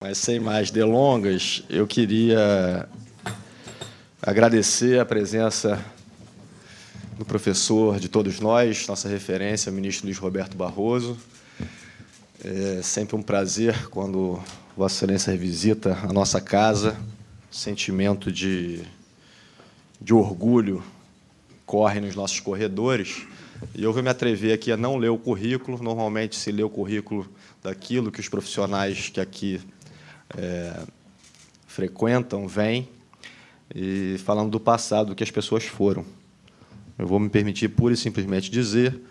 Mas sem mais delongas, eu queria agradecer a presença do professor, de todos nós, nossa referência, o ministro Luiz Roberto Barroso. É sempre um prazer quando Vossa Excelência visita a nossa casa, sentimento de orgulho corre nos nossos corredores. E eu vou me atrever aqui a não ler o currículo. Normalmente se lê o currículo daquilo que os profissionais que aqui frequentam, vêm, e falando do passado, do que as pessoas foram. Eu vou me permitir, pura e simplesmente, dizer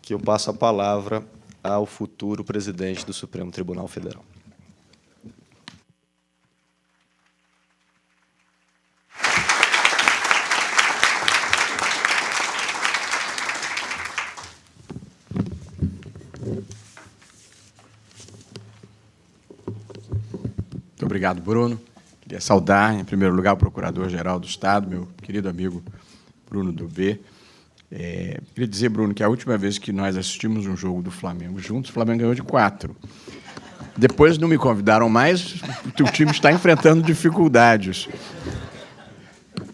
que eu passo a palavra ao futuro presidente do Supremo Tribunal Federal. Muito obrigado, Bruno. Queria saudar, em primeiro lugar, o Procurador-Geral do Estado, meu querido amigo Bruno Doubet. Queria dizer, Bruno, que a última vez que nós assistimos um jogo do Flamengo juntos, o Flamengo ganhou de 4. Depois não me convidaram mais, porque o time está enfrentando dificuldades.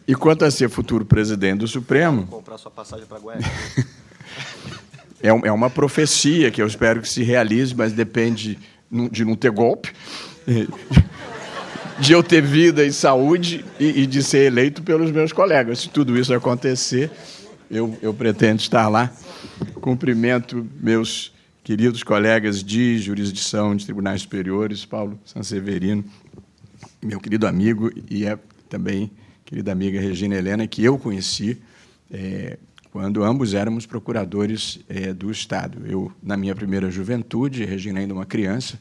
E quanto a ser futuro presidente do Supremo... Vou comprar sua passagem para Goiás. É uma profecia que eu espero que se realize, mas depende de não ter golpe, de eu ter vida e saúde e de ser eleito pelos meus colegas. Se tudo isso acontecer, eu pretendo estar lá. Cumprimento meus queridos colegas de jurisdição de tribunais superiores, Paulo Sanseverino, meu querido amigo, e também querida amiga Regina Helena, que eu conheci quando ambos éramos procuradores do Estado. Eu, na minha primeira juventude, Regina ainda uma criança,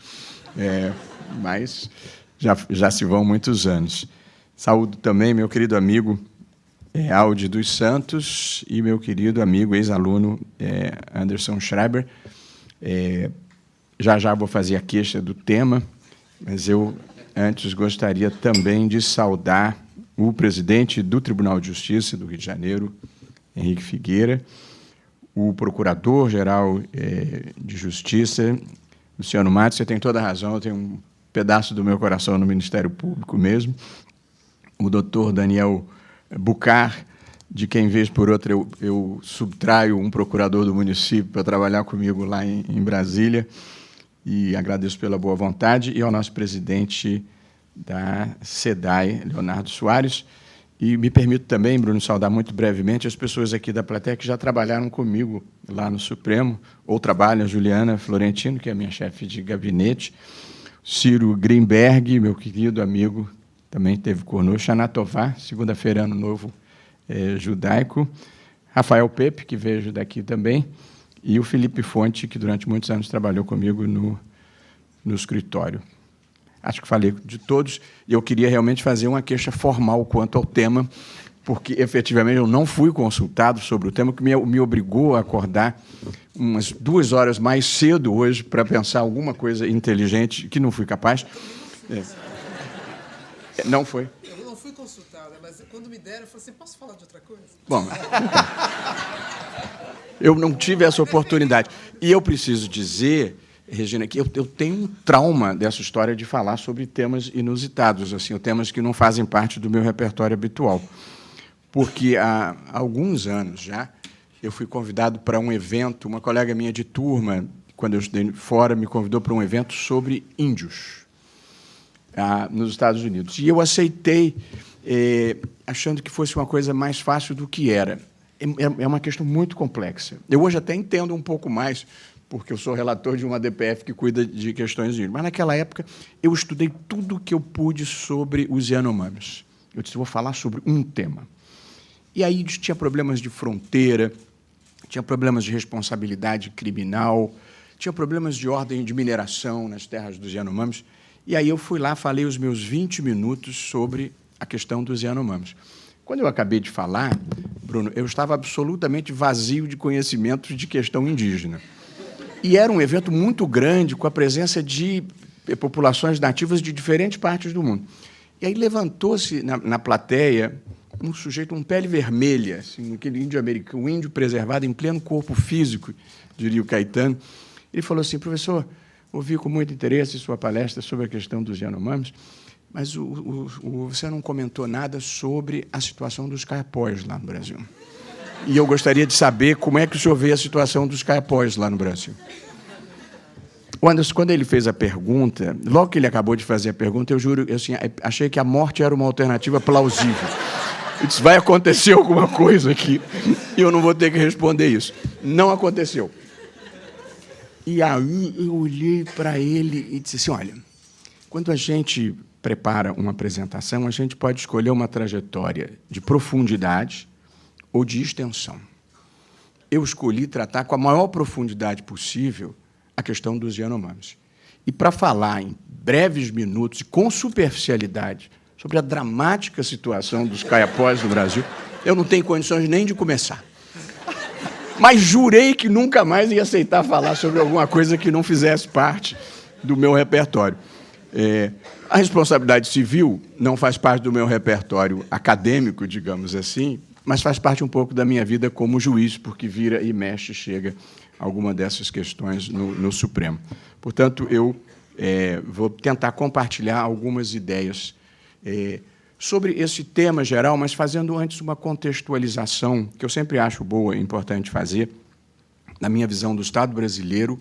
mas já se vão muitos anos. Saúdo também meu querido amigo Aldi dos Santos e meu querido amigo, ex-aluno Anderson Schreiber. Já vou fazer a queixa do tema, mas eu antes gostaria também de saudar o presidente do Tribunal de Justiça do Rio de Janeiro, Henrique Figueira, o Procurador-Geral de Justiça, Luciano Matos. Você tem toda a razão, eu tenho um pedaço do meu coração no Ministério Público mesmo, o doutor Daniel Bucar, de quem, vez por outra, eu subtraio um procurador do município para trabalhar comigo lá em Brasília, e agradeço pela boa vontade, e ao nosso presidente da SEDAI, Leonardo Soares. E me permito também, Bruno, saudar muito brevemente as pessoas aqui da plateia que já trabalharam comigo lá no Supremo, ou trabalham, Juliana Florentino, que é a minha chefe de gabinete, Ciro Grimberg, meu querido amigo, também esteve conosco, Xana Tovar, segunda-feira, Ano Novo Judaico, Rafael Pepe, que vejo daqui também, e o Felipe Fonte, que durante muitos anos trabalhou comigo no escritório. Acho que falei de todos, e eu queria realmente fazer uma queixa formal quanto ao tema, porque, efetivamente, eu não fui consultado sobre o tema, que me obrigou a acordar umas 2 horas mais cedo hoje para pensar alguma coisa inteligente, que não fui capaz. Não foi? Eu não fui consultado, mas quando me deram, eu falei assim, posso falar de outra coisa? Bom, eu não tive essa oportunidade. E eu preciso dizer, Regina, que eu tenho um trauma dessa história de falar sobre temas inusitados, assim, temas que não fazem parte do meu repertório habitual. Porque há alguns anos já eu fui convidado para um evento, uma colega minha de turma, quando eu estudei fora, me convidou para um evento sobre índios nos Estados Unidos. E eu aceitei, achando que fosse uma coisa mais fácil do que era. É uma questão muito complexa. Eu hoje até entendo um pouco mais, porque eu sou relator de uma DPF que cuida de questões índias. Mas, naquela época, eu estudei tudo o que eu pude sobre os Yanomamis. Eu disse, vou falar sobre um tema. E aí tinha problemas de fronteira, tinha problemas de responsabilidade criminal, tinha problemas de ordem de mineração nas terras dos Yanomamis. E aí eu fui lá, falei os meus 20 minutos sobre a questão dos Yanomamis. Quando eu acabei de falar, Bruno, eu estava absolutamente vazio de conhecimentos de questão indígena. E era um evento muito grande, com a presença de populações nativas de diferentes partes do mundo. E aí levantou-se na plateia um sujeito, um pele vermelha, assim, aquele índio americano, um índio preservado em pleno corpo físico, diria o Caetano. Ele falou assim, professor, ouvi com muito interesse sua palestra sobre a questão dos Yanomamis, mas você não comentou nada sobre a situação dos caiapós lá no Brasil. E eu gostaria de saber como é que o senhor vê a situação dos caiapós lá no Brasil. O Anderson, quando ele fez a pergunta, logo que ele acabou de fazer a pergunta, eu juro, eu, assim, achei que a morte era uma alternativa plausível. Eu disse, vai acontecer alguma coisa aqui e eu não vou ter que responder isso. Não aconteceu. E aí eu olhei para ele e disse assim, olha, quando a gente prepara uma apresentação, a gente pode escolher uma trajetória de profundidade ou de extensão. Eu escolhi tratar com a maior profundidade possível a questão dos Yanomamis. E para falar em breves minutos, com superficialidade, sobre a dramática situação dos caiapós no Brasil, eu não tenho condições nem de começar. Mas jurei que nunca mais ia aceitar falar sobre alguma coisa que não fizesse parte do meu repertório. A responsabilidade civil não faz parte do meu repertório acadêmico, digamos assim, mas faz parte um pouco da minha vida como juiz, porque vira e mexe, chega alguma dessas questões no Supremo. Portanto, eu vou tentar compartilhar algumas ideias sobre esse tema geral, mas fazendo antes uma contextualização, que eu sempre acho boa e importante fazer, da minha visão do Estado brasileiro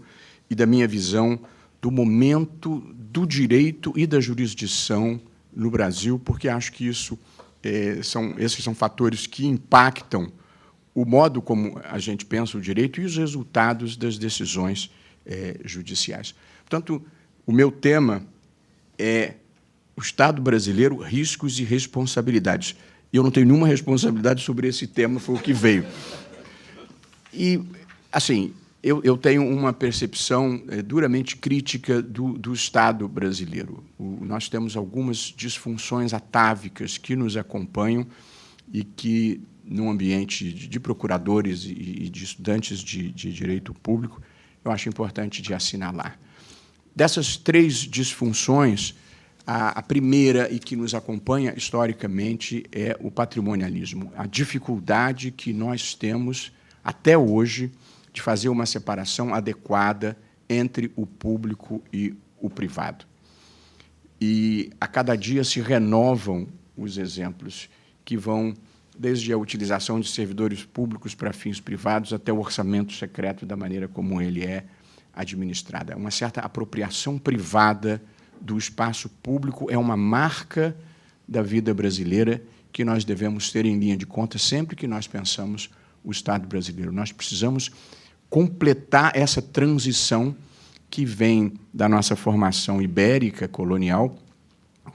e da minha visão do momento do direito e da jurisdição no Brasil, porque acho que esses são fatores que impactam o modo como a gente pensa o direito e os resultados das decisões judiciais. Portanto, o meu tema é o Estado brasileiro, riscos e responsabilidades. E eu não tenho nenhuma responsabilidade sobre esse tema, foi o que veio. E, assim, eu tenho uma percepção duramente crítica do Estado brasileiro. Nós temos algumas disfunções atávicas que nos acompanham e que, num ambiente de procuradores e de estudantes de direito público, eu acho importante de assinalar. Dessas três disfunções, a primeira, e que nos acompanha historicamente, é o patrimonialismo, a dificuldade que nós temos, até hoje, de fazer uma separação adequada entre o público e o privado. E, a cada dia, se renovam os exemplos que vão desde a utilização de servidores públicos para fins privados até o orçamento secreto da maneira como ele é administrado. Uma certa apropriação privada do espaço público é uma marca da vida brasileira que nós devemos ter em linha de conta sempre que nós pensamos o Estado brasileiro. Nós precisamos completar essa transição que vem da nossa formação ibérica colonial,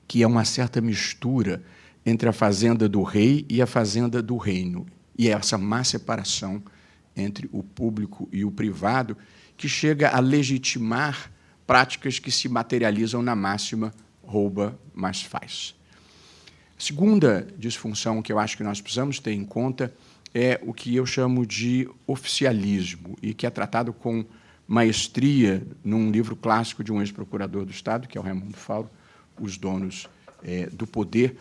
que é uma certa mistura entre a fazenda do rei e a fazenda do reino. E é essa má separação entre o público e o privado que chega a legitimar práticas que se materializam na máxima rouba, mas faz. A segunda disfunção que eu acho que nós precisamos ter em conta é o que eu chamo de oficialismo, e que é tratado com maestria num livro clássico de um ex-procurador do Estado, que é o Raimundo Fauro, Os Donos do Poder,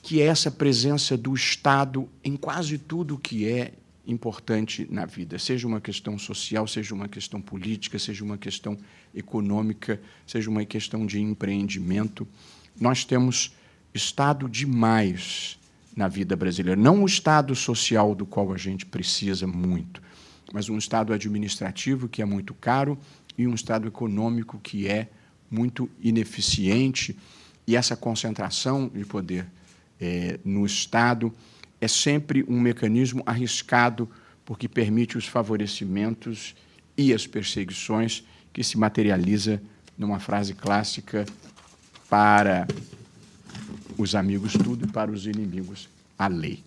que é essa presença do Estado em quase tudo que é importante na vida, seja uma questão social, seja uma questão política, seja uma questão econômica, seja uma questão de empreendimento. Nós temos Estado demais na vida brasileira. Não o Estado social do qual a gente precisa muito, mas um Estado administrativo que é muito caro e um Estado econômico que é muito ineficiente. E essa concentração de poder no Estado é sempre um mecanismo arriscado, porque permite os favorecimentos e as perseguições, que se materializa numa frase clássica: para os amigos tudo e para os inimigos a lei.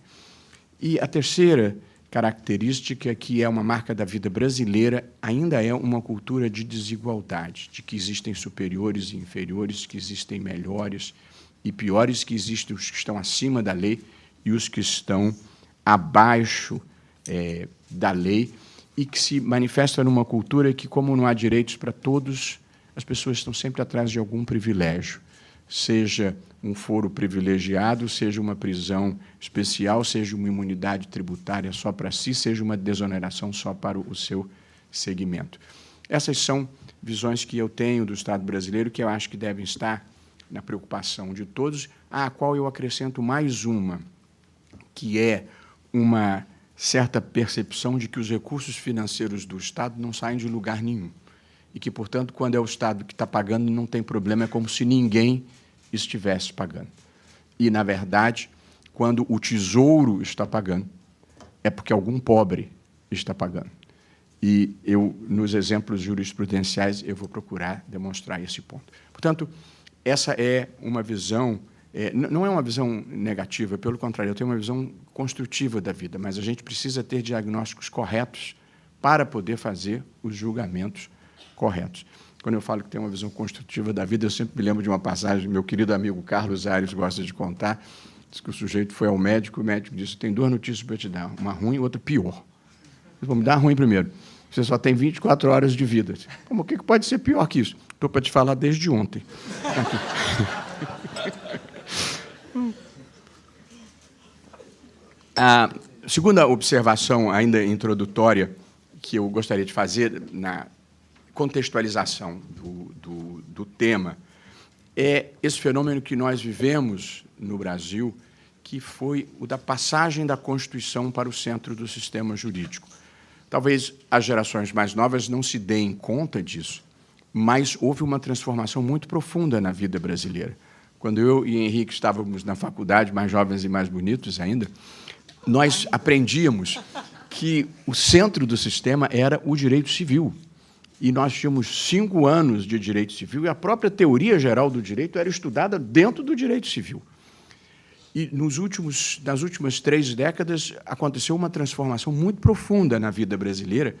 E a terceira característica, que é uma marca da vida brasileira, ainda é uma cultura de desigualdade, de que existem superiores e inferiores, que existem melhores e piores, que existem os que estão acima da lei e os que estão abaixo da lei, e que se manifesta numa cultura que, como não há direitos para todos, as pessoas estão sempre atrás de algum privilégio, seja um foro privilegiado, seja uma prisão especial, seja uma imunidade tributária só para si, seja uma desoneração só para o seu segmento. Essas são visões que eu tenho do Estado brasileiro, que eu acho que devem estar na preocupação de todos, à qual eu acrescento mais uma, que é uma certa percepção de que os recursos financeiros do Estado não saem de lugar nenhum. E que, portanto, quando é o Estado que está pagando, não tem problema, é como se ninguém estivesse pagando. E, na verdade, quando o Tesouro está pagando, é porque algum pobre está pagando. E eu, nos exemplos jurisprudenciais, eu vou procurar demonstrar esse ponto. Portanto, essa é uma visão, não é uma visão negativa, pelo contrário, eu tenho uma visão construtiva da vida, mas a gente precisa ter diagnósticos corretos para poder fazer os julgamentos corretos. Quando eu falo que tem uma visão construtiva da vida, eu sempre me lembro de uma passagem, meu querido amigo Carlos Aires gosta de contar, diz que o sujeito foi ao médico, o médico disse, tem duas notícias para te dar, uma ruim e outra pior. Vamos dar a ruim primeiro. Você só tem 24 horas de vida. Como, o que pode ser pior que isso? Estou para te falar desde ontem. A segunda observação, ainda introdutória, que eu gostaria de fazer na contextualização do tema, é esse fenômeno que nós vivemos no Brasil, que foi o da passagem da Constituição para o centro do sistema jurídico. Talvez as gerações mais novas não se deem conta disso, mas houve uma transformação muito profunda na vida brasileira. Quando eu e Henrique estávamos na faculdade, mais jovens e mais bonitos ainda, nós aprendíamos que o centro do sistema era o direito civil. E nós tínhamos 5 anos de direito civil e a própria teoria geral do direito era estudada dentro do direito civil. E nas últimas 3 décadas aconteceu uma transformação muito profunda na vida brasileira,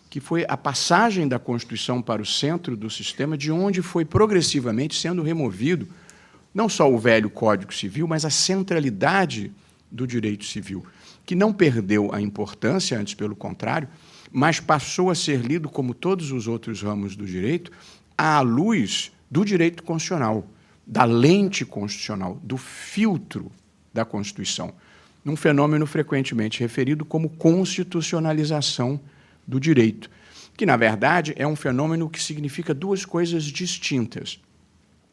que foi a passagem da Constituição para o centro do sistema, de onde foi progressivamente sendo removido não só o velho Código Civil, mas a centralidade do direito civil, que não perdeu a importância, antes pelo contrário, mas passou a ser lido, como todos os outros ramos do direito, à luz do direito constitucional, da lente constitucional, do filtro da Constituição, num fenômeno frequentemente referido como constitucionalização do direito, que, na verdade, é um fenômeno que significa 2 coisas distintas.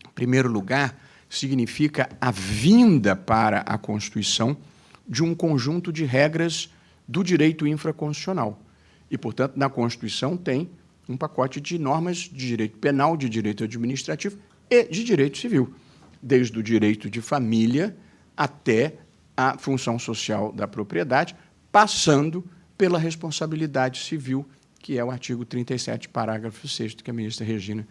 Em primeiro lugar, significa a vinda para a Constituição de um conjunto de regras do direito infraconstitucional. E, portanto, na Constituição tem um pacote de normas de direito penal, de direito administrativo e de direito civil, desde o direito de família até a função social da propriedade, passando pela responsabilidade civil, que é o artigo 37, parágrafo 6º, que a ministra Regina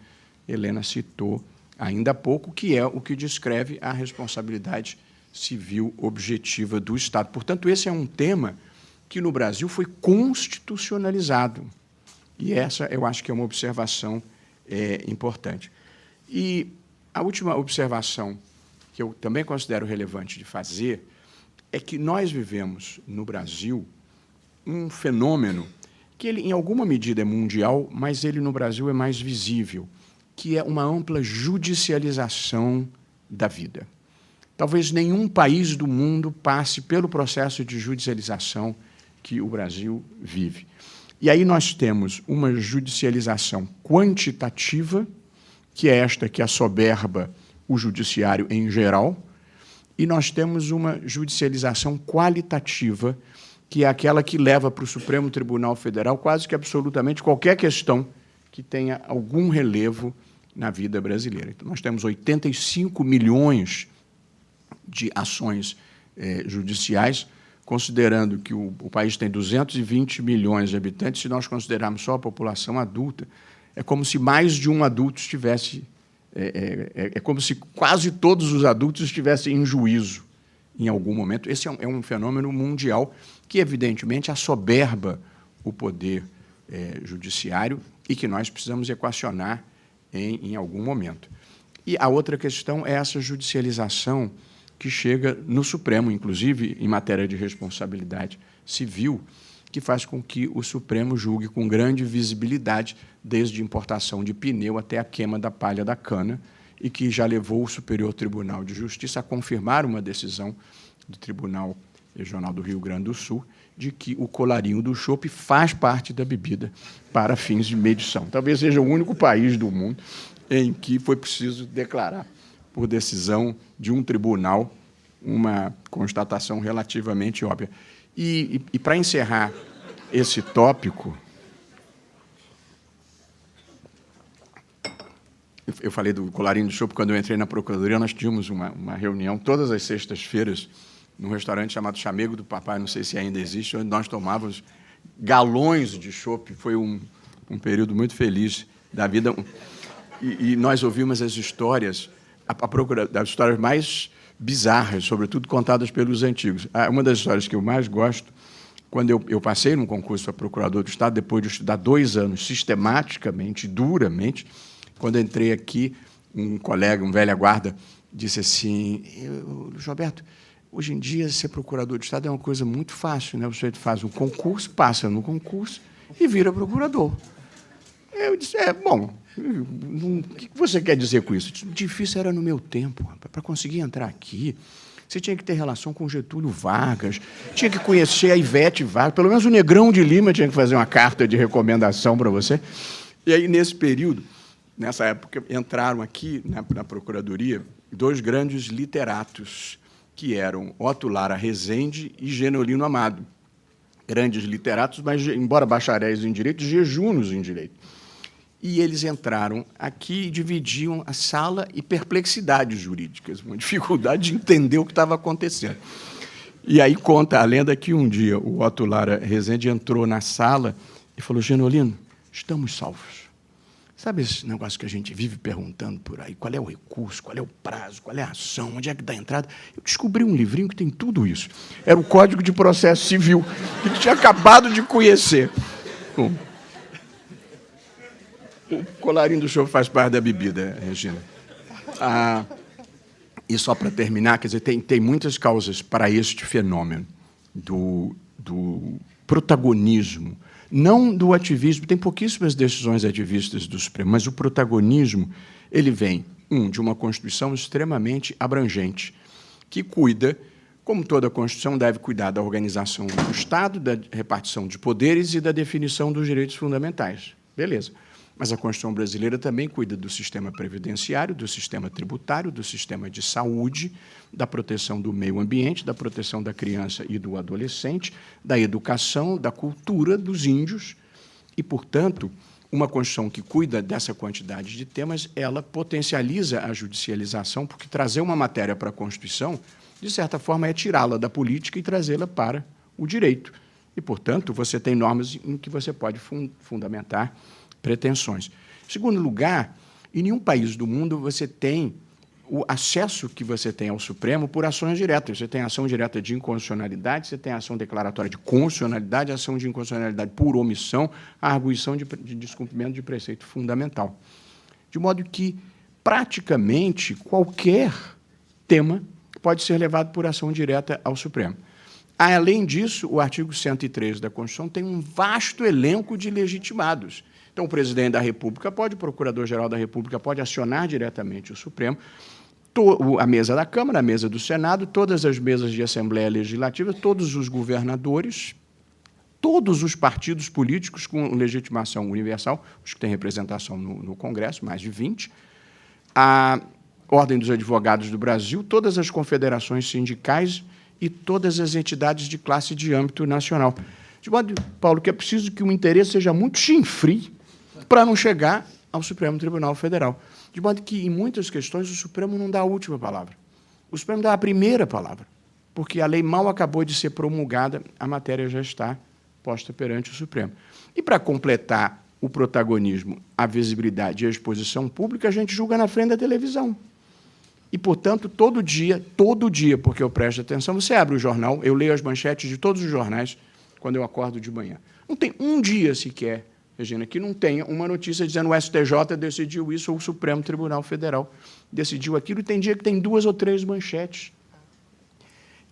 Helena citou ainda há pouco, que é o que descreve a responsabilidade civil objetiva do Estado. Portanto, esse é um tema que no Brasil foi constitucionalizado. E essa, eu acho que é uma observação importante. E a última observação, que eu também considero relevante de fazer, é que nós vivemos no Brasil um fenômeno que, ele, em alguma medida, é mundial, mas ele, no Brasil, é mais visível, que é uma ampla judicialização da vida. Talvez nenhum país do mundo passe pelo processo de judicialização que o Brasil vive. E aí nós temos uma judicialização quantitativa, que é esta que assoberba o judiciário em geral, e nós temos uma judicialização qualitativa, que é aquela que leva para o Supremo Tribunal Federal quase que absolutamente qualquer questão que tenha algum relevo na vida brasileira. Então, nós temos 85 milhões de ações judiciais, considerando que o país tem 220 milhões de habitantes. Se nós considerarmos só a população adulta, é como se mais de um adulto estivesse... É como se quase todos os adultos estivessem em juízo em algum momento. Esse é um fenômeno mundial que, evidentemente, assoberba o poder judiciário e que nós precisamos equacionar em algum momento. E a outra questão é essa judicialização que chega no Supremo, inclusive em matéria de responsabilidade civil, que faz com que o Supremo julgue com grande visibilidade, desde importação de pneu até a queima da palha da cana, e que já levou o Superior Tribunal de Justiça a confirmar uma decisão do Tribunal Regional do Rio Grande do Sul, de que o colarinho do chopp faz parte da bebida para fins de medição. Talvez seja o único país do mundo em que foi preciso declarar, por decisão de um tribunal, uma constatação relativamente óbvia. E para encerrar esse tópico, eu falei do colarinho do chopp. Quando eu entrei na Procuradoria, nós tínhamos uma reunião todas as sextas-feiras num restaurante chamado Chamego do Papai, não sei se ainda existe, onde nós tomávamos galões de chopp. Foi um período muito feliz da vida. E nós ouvimos as histórias, das histórias mais bizarras, sobretudo contadas pelos antigos. Uma das histórias que eu mais gosto, quando eu passei num concurso para procurador do Estado, depois de estudar 2 anos sistematicamente, duramente, quando eu entrei aqui, um colega, um velha guarda, disse assim: Luiz Roberto, hoje em dia ser procurador do Estado é uma coisa muito fácil, né? Você faz um concurso, passa no concurso e vira procurador. Eu disse: bom, o que você quer dizer com isso? Difícil era no meu tempo, para conseguir entrar aqui. Você tinha que ter relação com Getúlio Vargas, tinha que conhecer a Ivete Vargas, pelo menos o Negrão de Lima tinha que fazer uma carta de recomendação para você. E aí, nesse período, nessa época, entraram aqui, na Procuradoria, 2 grandes literatos, que eram Otto Lara Rezende e Genolino Amado. Grandes literatos, mas, embora bacharéis em Direito, jejunos em Direito. E eles entraram aqui e dividiam a sala e perplexidades jurídicas, uma dificuldade de entender o que estava acontecendo. E aí conta a lenda que um dia o Otto Lara Rezende entrou na sala e falou: Genolino, estamos salvos. Sabe esse negócio que a gente vive perguntando por aí? Qual é o recurso, qual é o prazo, qual é a ação, onde é que dá a entrada? Eu descobri um livrinho que tem tudo isso. Era o Código de Processo Civil, que eu tinha acabado de conhecer. Bom, o colarinho do chopp faz parte da bebida, Regina. E só para terminar, quer dizer, tem muitas causas para este fenômeno do protagonismo, não do ativismo. Tem pouquíssimas decisões ativistas do Supremo, mas o protagonismo ele vem, de uma Constituição extremamente abrangente, que cuida, como toda Constituição, deve cuidar da organização do Estado, da repartição de poderes e da definição dos direitos fundamentais. Beleza. Mas a Constituição brasileira também cuida do sistema previdenciário, do sistema tributário, do sistema de saúde, da proteção do meio ambiente, da proteção da criança e do adolescente, da educação, da cultura dos índios. E, portanto, uma Constituição que cuida dessa quantidade de temas, ela potencializa a judicialização, porque trazer uma matéria para a Constituição, de certa forma, é tirá-la da política e trazê-la para o direito. E, portanto, você tem normas em que você pode fundamentar pretensões. Em segundo lugar, em nenhum país do mundo você tem o acesso que você tem ao Supremo por ações diretas. Você tem ação direta de inconstitucionalidade, você tem ação declaratória de constitucionalidade, ação de inconstitucionalidade por omissão, a arguição de descumprimento de preceito fundamental. De modo que, praticamente, qualquer tema pode ser levado por ação direta ao Supremo. Além disso, o artigo 103 da Constituição tem um vasto elenco de legitimados. Então, o presidente da República pode, o procurador-geral da República pode acionar diretamente o Supremo, a mesa da Câmara, a mesa do Senado, todas as mesas de Assembleia Legislativa, todos os governadores, todos os partidos políticos com legitimação universal, os que têm representação no Congresso, mais de 20, a Ordem dos Advogados do Brasil, todas as confederações sindicais e todas as entidades de classe de âmbito nacional. De modo, Paulo, que é preciso que o interesse seja muito chinfrim para não chegar ao Supremo Tribunal Federal. De modo que, em muitas questões, o Supremo não dá a última palavra. O Supremo dá a primeira palavra, porque a lei mal acabou de ser promulgada, a matéria já está posta perante o Supremo. E, para completar o protagonismo, a visibilidade e a exposição pública, a gente julga na frente da televisão. E, portanto, todo dia, porque eu presto atenção, você abre o jornal, eu leio as manchetes de todos os jornais quando eu acordo de manhã. Não tem um dia sequer, Regina, que não tenha uma notícia dizendo o STJ decidiu isso ou o Supremo Tribunal Federal decidiu aquilo, e tem dia que tem 2 ou 3 manchetes.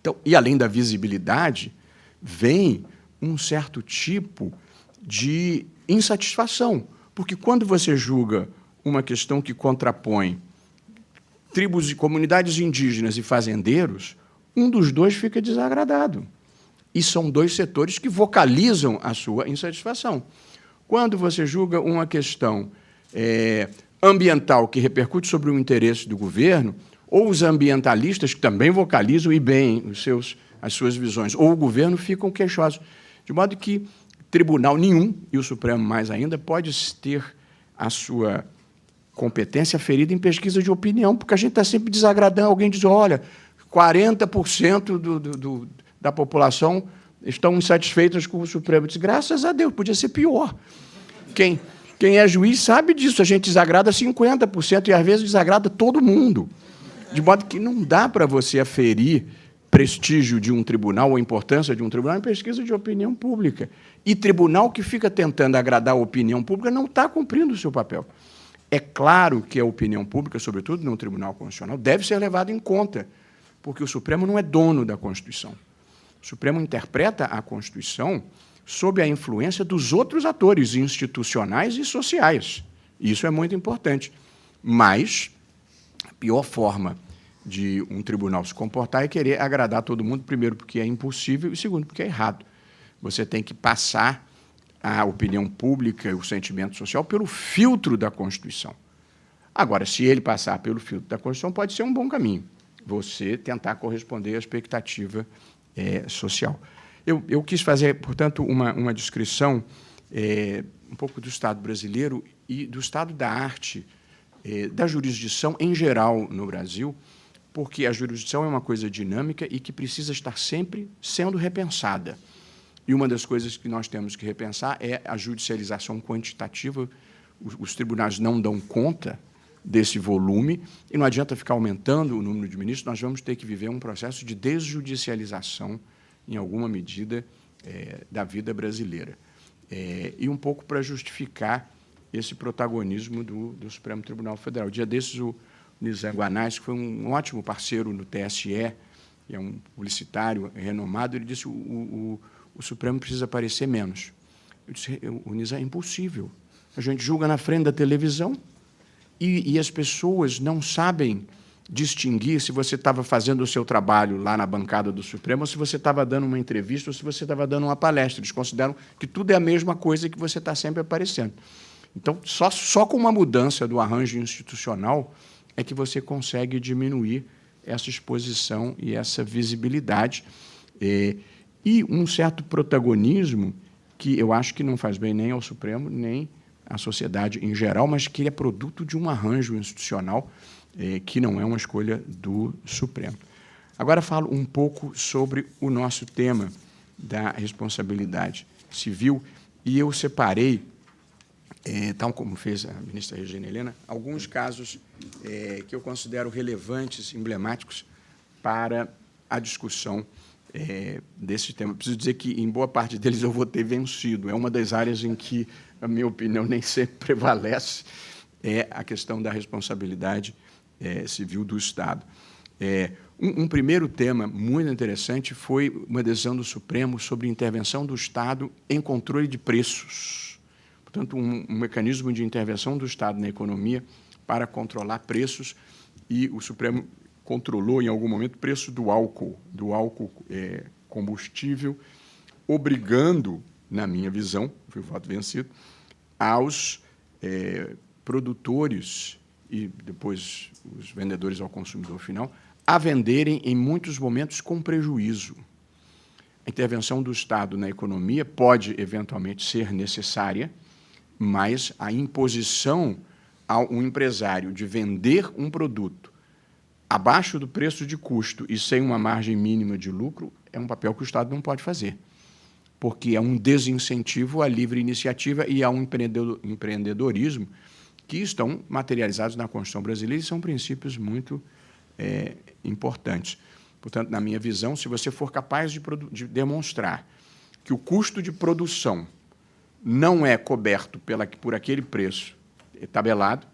Então, e, além da visibilidade, vem um certo tipo de insatisfação, porque quando você julga uma questão que contrapõe tribos e comunidades indígenas e fazendeiros, um dos dois fica desagradado. E são dois setores que vocalizam a sua insatisfação. Quando você julga uma questão ambiental que repercute sobre o interesse do governo, ou os ambientalistas, que também vocalizam e bem as suas visões, ou o governo, ficam queixosos. De modo que tribunal nenhum, e o Supremo mais ainda, pode ter a sua competência ferida em pesquisa de opinião, porque a gente está sempre desagradando. Alguém diz, olha, 40% da população estão insatisfeitas com o Supremo. Diz, graças a Deus, podia ser pior. Quem é juiz sabe disso, a gente desagrada 50% e, às vezes, desagrada todo mundo. De modo que não dá para você aferir prestígio de um tribunal ou importância de um tribunal em pesquisa de opinião pública. E tribunal que fica tentando agradar a opinião pública não está cumprindo o seu papel. É claro que a opinião pública, sobretudo no Tribunal Constitucional, deve ser levada em conta, porque o Supremo não é dono da Constituição. O Supremo interpreta a Constituição sob a influência dos outros atores institucionais e sociais. Isso é muito importante. Mas a pior forma de um tribunal se comportar é querer agradar todo mundo, primeiro, porque é impossível, e segundo, porque é errado. Você tem que passar a opinião pública, o sentimento social, pelo filtro da Constituição. Agora, se ele passar pelo filtro da Constituição, pode ser um bom caminho, você tentar corresponder à expectativa social. Eu quis fazer, portanto, uma descrição um pouco do Estado brasileiro e do estado da arte, da jurisdição em geral no Brasil, porque a jurisdição é uma coisa dinâmica e que precisa estar sempre sendo repensada. E uma das coisas que nós temos que repensar é a judicialização quantitativa. Os tribunais não dão conta desse volume e não adianta ficar aumentando o número de ministros, nós vamos ter que viver um processo de desjudicialização, em alguma medida, da vida brasileira. E um pouco para justificar esse protagonismo do Supremo Tribunal Federal. Dia desses, o Nizam Guanais, que foi um ótimo parceiro no TSE, é um publicitário renomado, ele disse o Supremo precisa aparecer menos. Eu disse, o Nizam, é impossível. A gente julga na frente da televisão e as pessoas não sabem distinguir se você estava fazendo o seu trabalho lá na bancada do Supremo ou se você estava dando uma entrevista ou se você estava dando uma palestra. Eles consideram que tudo é a mesma coisa e que você está sempre aparecendo. Então, só com uma mudança do arranjo institucional é que você consegue diminuir essa exposição e essa visibilidade. E um certo protagonismo que eu acho que não faz bem nem ao Supremo, nem à sociedade em geral, mas que é produto de um arranjo institucional que não é uma escolha do Supremo. Agora falo um pouco sobre o nosso tema da responsabilidade civil, e eu separei, tal como fez a ministra Regina Helena, alguns casos que eu considero relevantes, emblemáticos, para a discussão desse tema. Preciso dizer que, em boa parte deles, eu vou ter vencido. É uma das áreas em que a minha opinião nem sempre prevalece, é a questão da responsabilidade civil do Estado. Um primeiro tema muito interessante foi uma decisão do Supremo sobre intervenção do Estado em controle de preços. Portanto, um mecanismo de intervenção do Estado na economia para controlar preços, e o Supremo controlou, em algum momento, o preço do álcool combustível, obrigando, na minha visão, foi o voto vencido, aos produtores e depois os vendedores ao consumidor final, a venderem, em muitos momentos, com prejuízo. A intervenção do Estado na economia pode, eventualmente, ser necessária, mas a imposição a um empresário de vender um produto abaixo do preço de custo e sem uma margem mínima de lucro é um papel que o Estado não pode fazer, porque é um desincentivo à livre iniciativa e a um empreendedorismo que estão materializados na Constituição brasileira e são princípios muito importantes. Portanto, na minha visão, se você for capaz de demonstrar que o custo de produção não é coberto por aquele preço tabelado,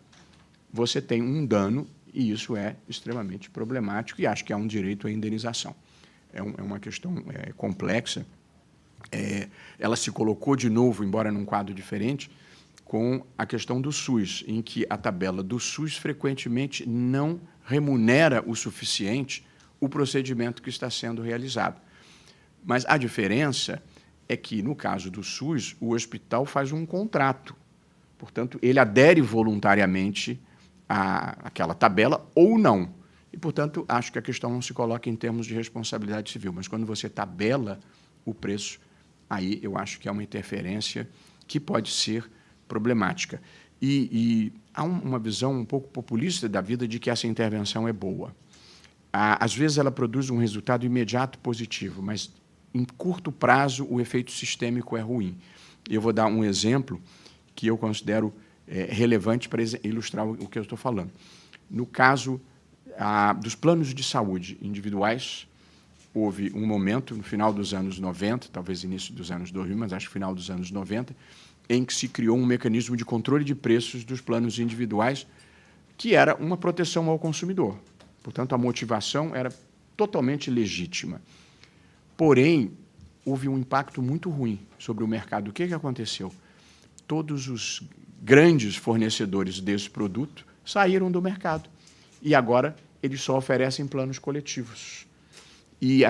você tem um dano, e isso é extremamente problemático, e acho que há um direito à indenização. É uma questão complexa. Ela se colocou de novo, embora num quadro diferente, com a questão do SUS, em que a tabela do SUS frequentemente não remunera o suficiente o procedimento que está sendo realizado. Mas a diferença é que, no caso do SUS, o hospital faz um contrato. Portanto, ele adere voluntariamente àquela tabela ou não. E, portanto, acho que a questão não se coloca em termos de responsabilidade civil, mas quando você tabela o preço, aí eu acho que é uma interferência que pode ser problemática. E há uma visão um pouco populista da vida de que essa intervenção é boa. Às vezes ela produz um resultado imediato positivo, mas em curto prazo o efeito sistêmico é ruim. Eu vou dar um exemplo que eu considero relevante para ilustrar o que eu estou falando. No caso dos planos de saúde individuais, houve um momento, no final dos anos 90, talvez início dos anos 2000, mas acho que final dos anos 90, em que se criou um mecanismo de controle de preços dos planos individuais, que era uma proteção ao consumidor. Portanto, a motivação era totalmente legítima. Porém, houve um impacto muito ruim sobre o mercado. O que aconteceu? Todos os grandes fornecedores desse produto saíram do mercado e agora eles só oferecem planos coletivos. E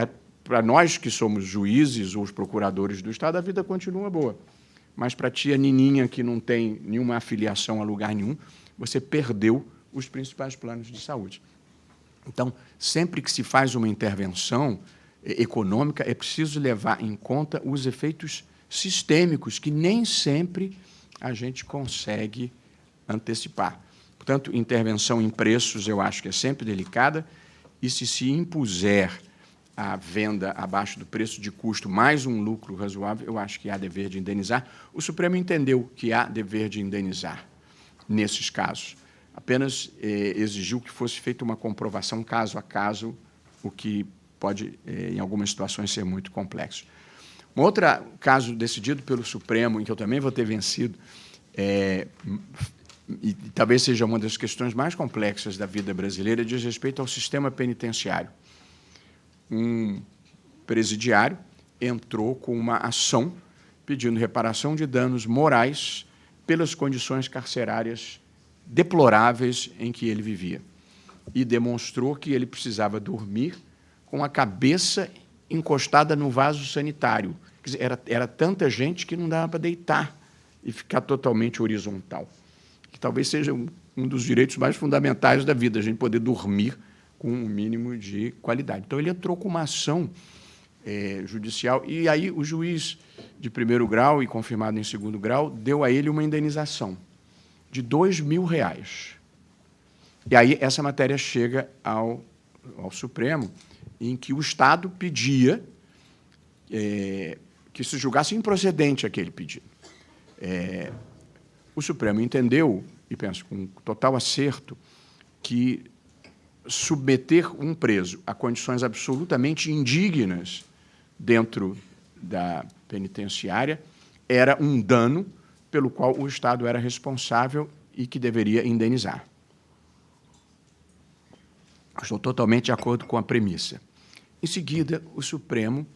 para nós que somos juízes ou os procuradores do Estado, a vida continua boa. Mas para a tia Nininha, que não tem nenhuma afiliação a lugar nenhum, você perdeu os principais planos de saúde. Então, sempre que se faz uma intervenção econômica, é preciso levar em conta os efeitos sistêmicos, que nem sempre a gente consegue antecipar. Portanto, intervenção em preços eu acho que é sempre delicada, e se impuser a venda abaixo do preço de custo mais um lucro razoável, eu acho que há dever de indenizar. O Supremo entendeu que há dever de indenizar nesses casos. Apenas exigiu que fosse feita uma comprovação caso a caso, o que pode, em algumas situações, ser muito complexo. Um outro caso decidido pelo Supremo, em que eu também vou ter vencido, e talvez seja uma das questões mais complexas da vida brasileira, diz respeito ao sistema penitenciário. Um presidiário entrou com uma ação pedindo reparação de danos morais pelas condições carcerárias deploráveis em que ele vivia, e demonstrou que ele precisava dormir com a cabeça encostada no vaso sanitário. Quer dizer, era tanta gente que não dava para deitar e ficar totalmente horizontal, que talvez seja um dos direitos mais fundamentais da vida, a gente poder dormir com um mínimo de qualidade. Então, ele entrou com uma ação judicial, e aí o juiz de primeiro grau e confirmado em segundo grau deu a ele uma indenização de R$2.000. E aí essa matéria chega ao Supremo, em que o Estado pedia que se julgasse improcedente aquele pedido. O Supremo entendeu, e penso com total acerto, que submeter um preso a condições absolutamente indignas dentro da penitenciária era um dano pelo qual o Estado era responsável e que deveria indenizar. Estou totalmente de acordo com a premissa. Em seguida, o Supremo,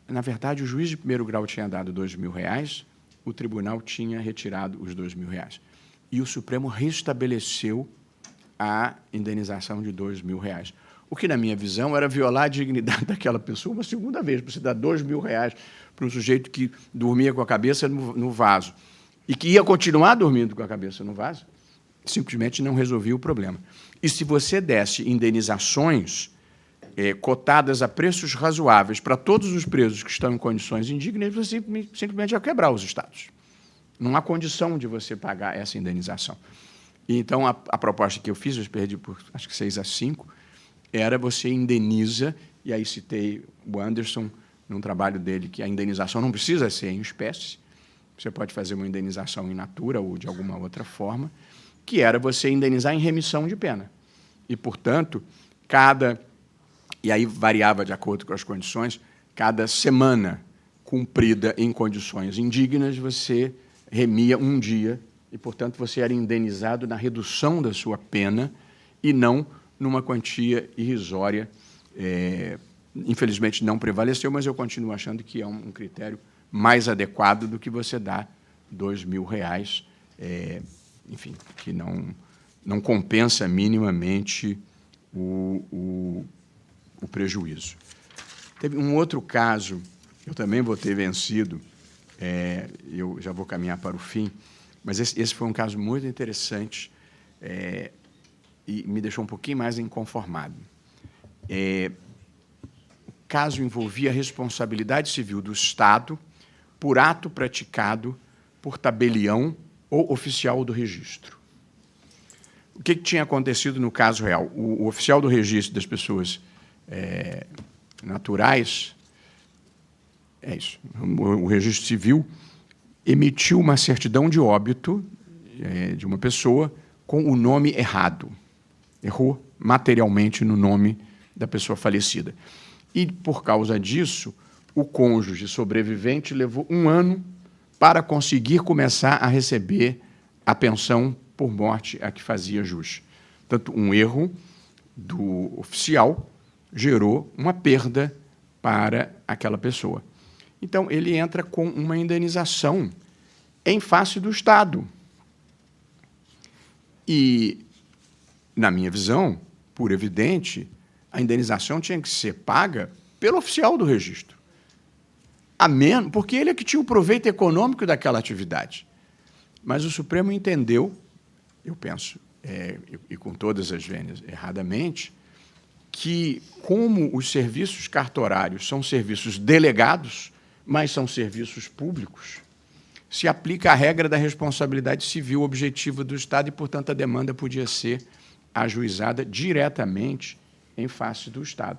na verdade, o juiz de primeiro grau tinha dado R$2.000, o tribunal tinha retirado os R$2.000. E o Supremo restabeleceu a indenização de R$2.000. O que, na minha visão, era violar a dignidade daquela pessoa uma segunda vez, para você dar R$2.000 para um sujeito que dormia com a cabeça no vaso e que ia continuar dormindo com a cabeça no vaso, simplesmente não resolvia o problema. E se você desse indenizações cotadas a preços razoáveis para todos os presos que estão em condições indignas, você simplesmente ia quebrar os estados. Não há condição de você pagar essa indenização. E, então, a proposta que eu fiz, eu perdi por, acho que 6-5, era você indeniza, e aí citei o Anderson, num trabalho dele, que a indenização não precisa ser em espécie, você pode fazer uma indenização in natura ou de alguma outra forma, que era você indenizar em remissão de pena. E, portanto, e aí variava de acordo com as condições, cada semana cumprida em condições indignas, você remia um dia, e, portanto, você era indenizado na redução da sua pena e não numa quantia irrisória. Infelizmente, não prevaleceu, mas eu continuo achando que é um critério mais adequado do que você dar R$2.000, enfim, que não compensa minimamente o prejuízo. Teve um outro caso, eu também vou ter vencido, eu já vou caminhar para o fim, mas esse foi um caso muito interessante e me deixou um pouquinho mais inconformado. O caso envolvia a responsabilidade civil do Estado por ato praticado por tabelião ou oficial do registro. O que tinha acontecido no caso real? O oficial do registro das pessoas naturais, o registro civil emitiu uma certidão de óbito de uma pessoa com o nome errado. Errou materialmente no nome da pessoa falecida. E, por causa disso, o cônjuge sobrevivente levou 1 ano para conseguir começar a receber a pensão por morte a que fazia jus. Portanto, um erro do oficial gerou uma perda para aquela pessoa. Então, ele entra com uma indenização em face do Estado. E, na minha visão, por evidente, a indenização tinha que ser paga pelo oficial do registro. A menos, porque ele é que tinha o proveito econômico daquela atividade. Mas o Supremo entendeu, eu penso, e com todas as vênias erradamente, que, como os serviços cartorários são serviços delegados, mas são serviços públicos, se aplica a regra da responsabilidade civil objetiva do Estado e, portanto, a demanda podia ser ajuizada diretamente em face do Estado.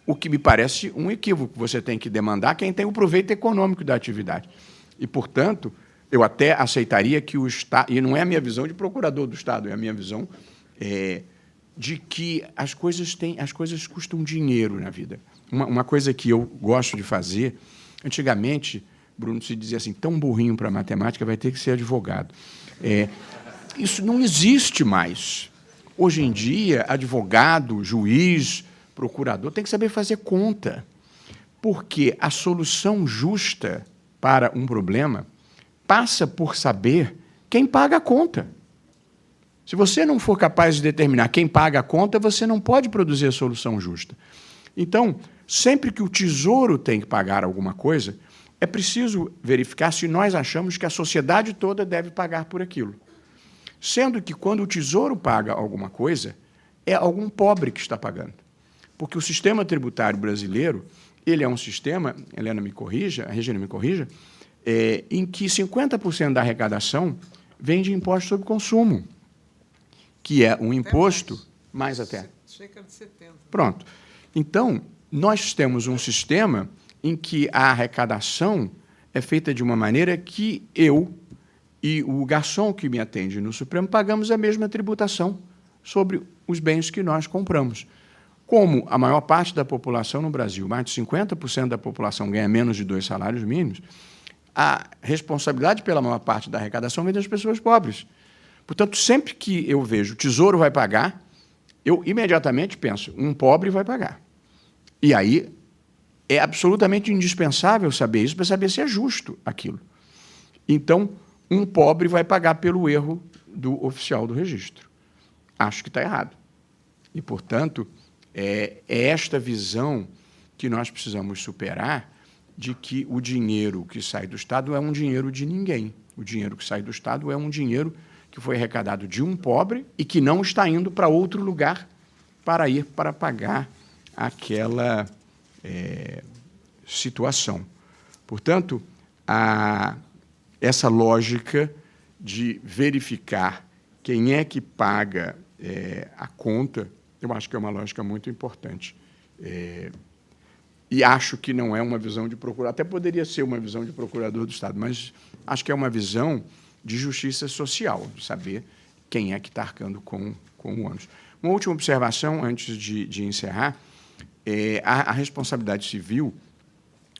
O que me parece um equívoco. Você tem que demandar quem tem o proveito econômico da atividade. E, portanto, eu até aceitaria que o Estado... E não é a minha visão de procurador do Estado, é a minha visão de que as coisas custam dinheiro na vida. Uma coisa que eu gosto de fazer, antigamente, Bruno, se dizia assim, tão burrinho para matemática, vai ter que ser advogado. Isso não existe mais. Hoje em dia, advogado, juiz, procurador, tem que saber fazer conta, porque a solução justa para um problema passa por saber quem paga a conta. Se você não for capaz de determinar quem paga a conta, você não pode produzir a solução justa. Então, sempre que o Tesouro tem que pagar alguma coisa, é preciso verificar se nós achamos que a sociedade toda deve pagar por aquilo. Sendo que, quando o Tesouro paga alguma coisa, é algum pobre que está pagando. Porque o sistema tributário brasileiro, ele é um sistema, Helena me corrija, a Regina me corrija, em que 50% da arrecadação vem de imposto sobre consumo, que é um imposto, mais até. Chega de 70. Pronto. Então, nós temos um sistema em que a arrecadação é feita de uma maneira que eu e o garçom que me atende no Supremo pagamos a mesma tributação sobre os bens que nós compramos. Como a maior parte da população no Brasil, mais de 50% da população ganha menos de 2 salários mínimos, a responsabilidade pela maior parte da arrecadação vem das pessoas pobres. Portanto, sempre que eu vejo o Tesouro vai pagar, eu imediatamente penso, um pobre vai pagar. E aí é absolutamente indispensável saber isso para saber se é justo aquilo. Então, um pobre vai pagar pelo erro do oficial do registro. Acho que está errado. E, portanto, é esta visão que nós precisamos superar, de que o dinheiro que sai do Estado é um dinheiro de ninguém. O dinheiro que sai do Estado é um dinheiro que foi arrecadado de um pobre e que não está indo para outro lugar para ir para pagar aquela situação. Portanto, essa lógica de verificar quem é que paga a conta, eu acho que é uma lógica muito importante. E acho que não é uma visão de procurador, até poderia ser uma visão de procurador do Estado, mas acho que é uma visão de justiça social, de saber quem é que está arcando com o ônus. Uma última observação, antes de encerrar, a responsabilidade civil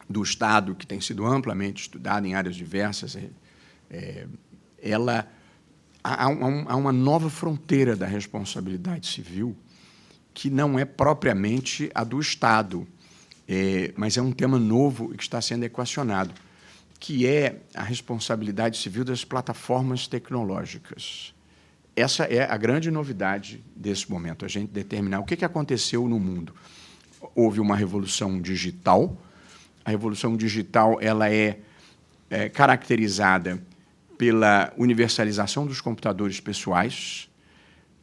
do Estado, que tem sido amplamente estudada em áreas diversas, há uma nova fronteira da responsabilidade civil que não é propriamente a do Estado, mas é um tema novo e que está sendo equacionado, que é a responsabilidade civil das plataformas tecnológicas. essa é a grande novidade desse momento, a gente determinar o que aconteceu no mundo. Houve uma revolução digital. A revolução digital ela é caracterizada pela universalização dos computadores pessoais,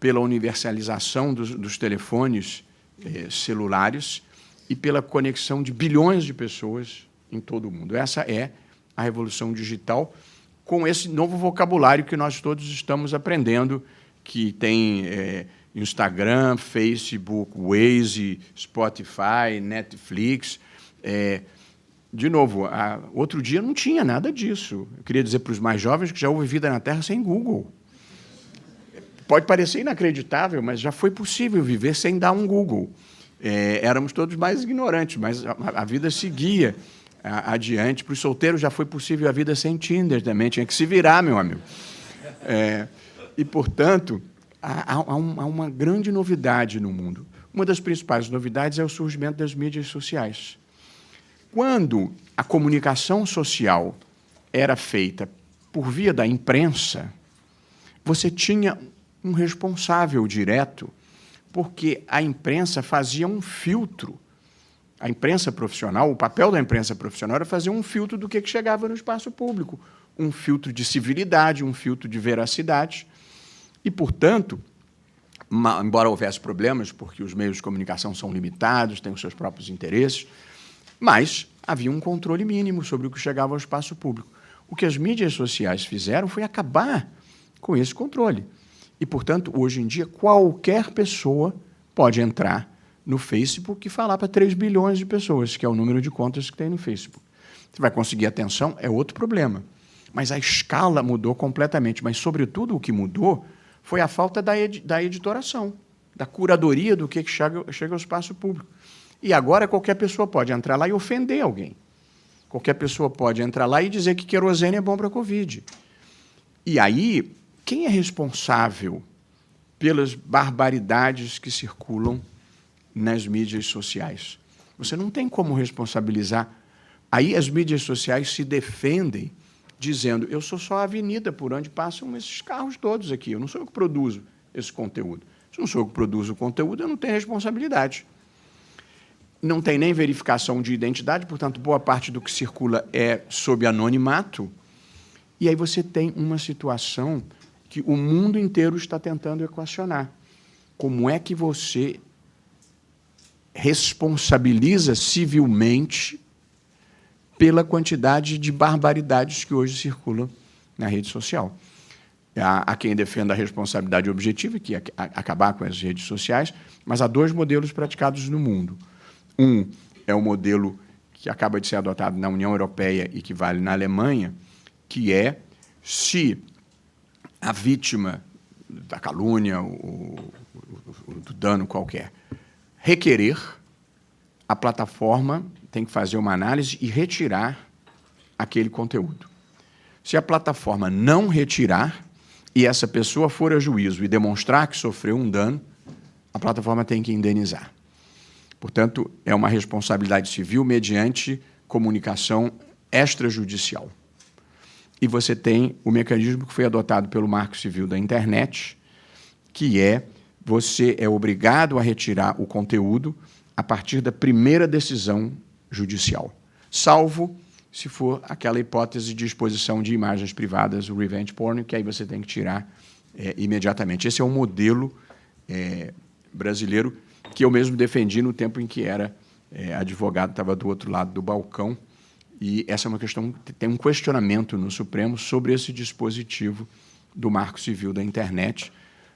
pela universalização dos telefones celulares e pela conexão de bilhões de pessoas em todo o mundo. Essa é a revolução digital, com esse novo vocabulário que nós todos estamos aprendendo, que tem Instagram, Facebook, Waze, Spotify, Netflix. De novo, outro dia não tinha nada disso. Eu queria dizer para os mais jovens que já houve vida na Terra sem Google. Pode parecer inacreditável, mas já foi possível viver sem dar um Google. Éramos todos mais ignorantes, mas a vida seguia adiante. Para os solteiros já foi possível a vida sem Tinder também. Tinha que se virar, meu amigo. E, portanto, há uma grande novidade no mundo. Uma das principais novidades é o surgimento das mídias sociais. Quando a comunicação social era feita por via da imprensa, você tinha um responsável direto, porque a imprensa fazia um filtro. A imprensa profissional, o papel da imprensa profissional era fazer um filtro do que chegava no espaço público, um filtro de civilidade, um filtro de veracidade. E, portanto, embora houvesse problemas, porque os meios de comunicação são limitados, têm os seus próprios interesses, mas havia um controle mínimo sobre o que chegava ao espaço público. O que as mídias sociais fizeram foi acabar com esse controle. E, portanto, hoje em dia, qualquer pessoa pode entrar no Facebook e falar para 3 bilhões de pessoas, que é o número de contas que tem no Facebook. Você vai conseguir atenção, é outro problema. Mas a escala mudou completamente. Mas, sobretudo, o que mudou foi a falta da editoração, da curadoria do que chega ao espaço público. E agora qualquer pessoa pode entrar lá e ofender alguém. Qualquer pessoa pode entrar lá e dizer que querosene é bom para a Covid. E aí, quem é responsável pelas barbaridades que circulam nas mídias sociais? Você não tem como responsabilizar. Aí as mídias sociais se defendem dizendo: eu sou só a avenida por onde passam esses carros todos aqui, eu não sou eu que produzo esse conteúdo. Se não sou eu que produzo o conteúdo, eu não tenho responsabilidade. Não tem nem verificação de identidade, portanto, boa parte do que circula é sob anonimato. E aí você tem uma situação que o mundo inteiro está tentando equacionar. Como é que você responsabiliza civilmente pela quantidade de barbaridades que hoje circulam na rede social? Há quem defenda a responsabilidade objetiva, que é acabar com as redes sociais, mas há 2 modelos praticados no mundo. Um é o modelo que acaba de ser adotado na União Europeia e que vale na Alemanha, que é, se a vítima da calúnia ou do dano qualquer requerer, a plataforma tem que fazer uma análise e retirar aquele conteúdo. Se a plataforma não retirar e essa pessoa for a juízo e demonstrar que sofreu um dano, a plataforma tem que indenizar. Portanto, é uma responsabilidade civil mediante comunicação extrajudicial. E você tem o mecanismo que foi adotado pelo Marco Civil da Internet, que você é obrigado a retirar o conteúdo a partir da primeira decisão judicial, salvo se for aquela hipótese de exposição de imagens privadas, o revenge porn, que aí você tem que tirar imediatamente. Esse é um modelo brasileiro que eu mesmo defendi no tempo em que era advogado, estava do outro lado do balcão, e essa é uma questão, tem um questionamento no Supremo sobre esse dispositivo do Marco Civil da Internet,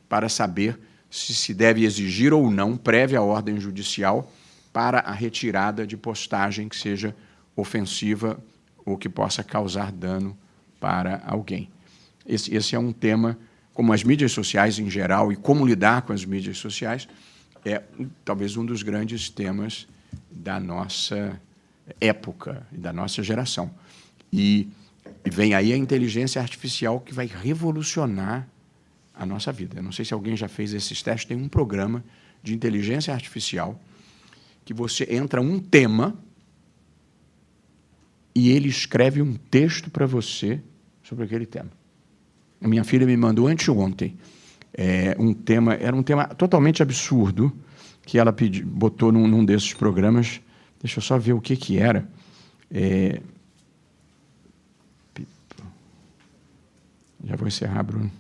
para saber se deve exigir ou não prévia ordem judicial para a retirada de postagem que seja ofensiva ou que possa causar dano para alguém. Esse é um tema, como as mídias sociais em geral e como lidar com as mídias sociais, é talvez um dos grandes temas da nossa época e da nossa geração. E vem aí a inteligência artificial que vai revolucionar a nossa vida. Eu não sei se alguém já fez esses testes, tem um programa de inteligência artificial que você entra um tema e ele escreve um texto para você sobre aquele tema. A minha filha me mandou anteontem era um tema totalmente absurdo, que ela botou num desses programas. Deixa eu só ver o que era. Já vou encerrar, Bruno.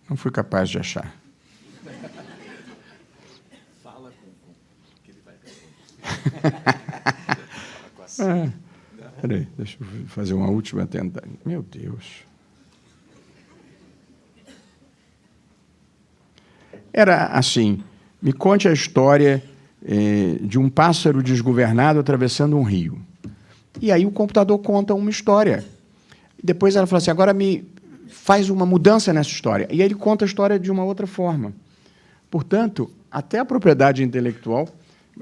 Não fui capaz de achar. Fala com que ele vai responder. Peraí, deixa eu fazer uma última tentativa. Meu Deus. Era assim, me conte a história de um pássaro desgovernado atravessando um rio. E aí o computador conta uma história. Depois ela fala assim, agora me faz uma mudança nessa história. E aí ele conta a história de uma outra forma. Portanto, até a propriedade intelectual,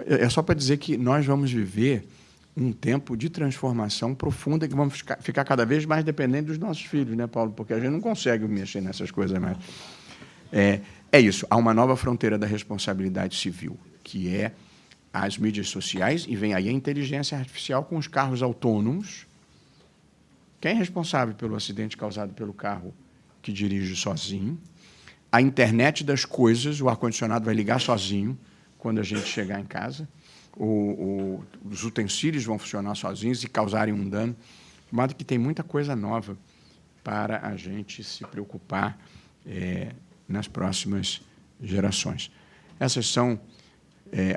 é só para dizer que nós vamos viver um tempo de transformação profunda, que vamos ficar cada vez mais dependentes dos nossos filhos, né, Paulo? Porque a gente não consegue mexer nessas coisas mais. É isso, há uma nova fronteira da responsabilidade civil, que é as mídias sociais, e vem aí a inteligência artificial com os carros autônomos. Quem é responsável pelo acidente causado pelo carro que dirige sozinho? A internet das coisas, o ar-condicionado vai ligar sozinho quando a gente chegar em casa. Os utensílios vão funcionar sozinhos e causarem um dano. De modo que tem muita coisa nova para a gente se preocupar nas próximas gerações. Essas são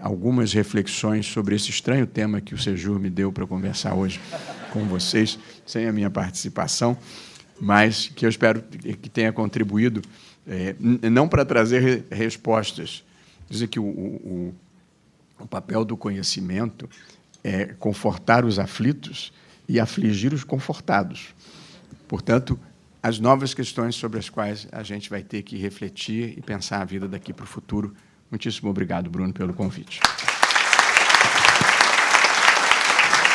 algumas reflexões sobre esse estranho tema que o Sejur me deu para conversar hoje com vocês, sem a minha participação, mas que eu espero que tenha contribuído, não para trazer respostas, dizer que o papel do conhecimento é confortar os aflitos e afligir os confortados. Portanto, as novas questões sobre as quais a gente vai ter que refletir e pensar a vida daqui para o futuro. Muitíssimo obrigado, Bruno, pelo convite.